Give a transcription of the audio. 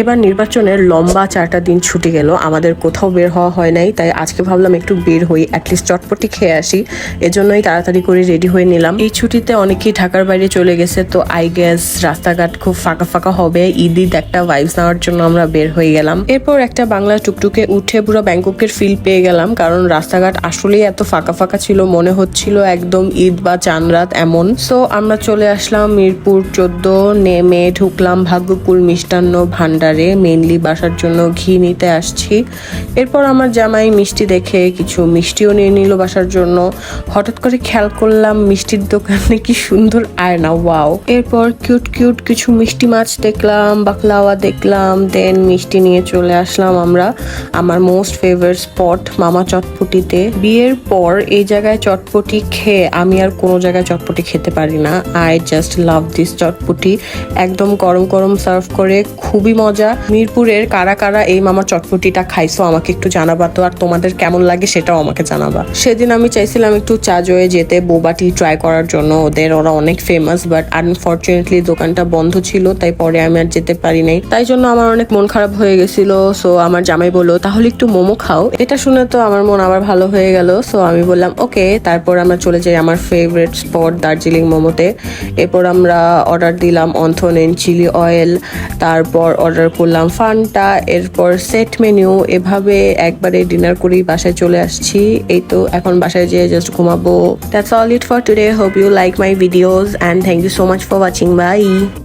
এবার নির্বাচনের লম্বা 4টা দিন ছুটি গেল, আমাদের কোথাও বের হওয়া হয় নাই, তাই আজকে ভাবলাম একটু বের হই, অ্যাটলিস্ট চটপটি খেয়ে আসি। এজন্যই তাড়াতাড়ি করে রেডি হয়ে নিলাম। এই ছুটিতে অনেকেই ঢাকার বাইরে চলে গেছে, তো আই গেস রাস্তাঘাট খুব ফাঁকা ফাঁকা হবে। ঈদ একটা ভাইবস নেওয়ার জন্য আমরা বের হয়ে গেলাম। এরপর একটা বাংলা টুকটুকে উঠে পুরো ব্যাংককের ফিল পেয়ে গেলাম, কারণ রাস্তাঘাট আসলেই এত ফাঁকা ফাঁকা ছিল, মনে হচ্ছিল একদম ঈদ বা চাঁদরাত এমন। সো আমরা চলে আসলাম মিরপুর 14, নেমে ঢুকলাম ভাগ্যকুল মিষ্টান্ন ভান্ডারে, মেইনলি বাসার জন্য ঘি নিতে আসছি। এরপর আমার জামাই মিষ্টি দেখে কিছু মিষ্টিও নিয়ে নিল বাসার জন্য। হঠাৎ করে খেয়াল করলাম মিষ্টির দোকানে কি সুন্দর আয়না, ওয়াও। এরপর কিউট কিউট কিছু মিষ্টি মাছ দেখলাম, বাকলাওয়া দেখলাম, দেন মিষ্টি নিয়ে চলে আসলাম আমরা আমার মোস্ট ফেভারিট স্পট মামা চটপটিতে। বিয়ের পর এই জায়গায় চটপটি খেয়ে আমি আর কোনো জায়গায় চটপটি খেতে পারি না। আই জাস্ট লাভ দিস চটপটি। একদম গরম গরম সার্ভ করে, খুবই মজা। মিরপুরের কারা কারা এই মামার চটপটিটা খাইছো আমাকে একটু জানাবা তো, আর তোমাদের কেমন লাগে সেটাও আমাকে জানাবা। সেদিন আমি চাইছিলাম একটু চাজোয়ে যেতে বোবাটি ট্রাই করার জন্য, ওরা অনেক ফেমাস, বাট আনফরচুনেটলি দোকানটা বন্ধ ছিল, তাই পরে আমি আর যেতে পারি নাই। তাই জন্য আমার অনেক মন খারাপ হয়ে গেছিল। সো আমার জামাই বললো তাহলে একটু মোমো খাও। এটা শুনে তো আমার মন আবার ভালো হয়ে গেল। সো আমি বললাম ওকে। তারপর আমরা চলে যাই আমার ফেভারিট স্পট দার্জিলিং মোমোতে। এরপর আমরা অর্ডার দিলাম অন্থন এন্ড চিলি অয়েল, তারপর অর্ডার করলাম ফান্টা, এরপর সেট মেনু। এভাবে একবারে ডিনার করেই বাসায় চলে আসছি। এই তো এখন বাসায় যেয়ে জাস্ট ঘুমাবো। That's all it for today. Hope you like my videos and thank you so much for watching. Bye.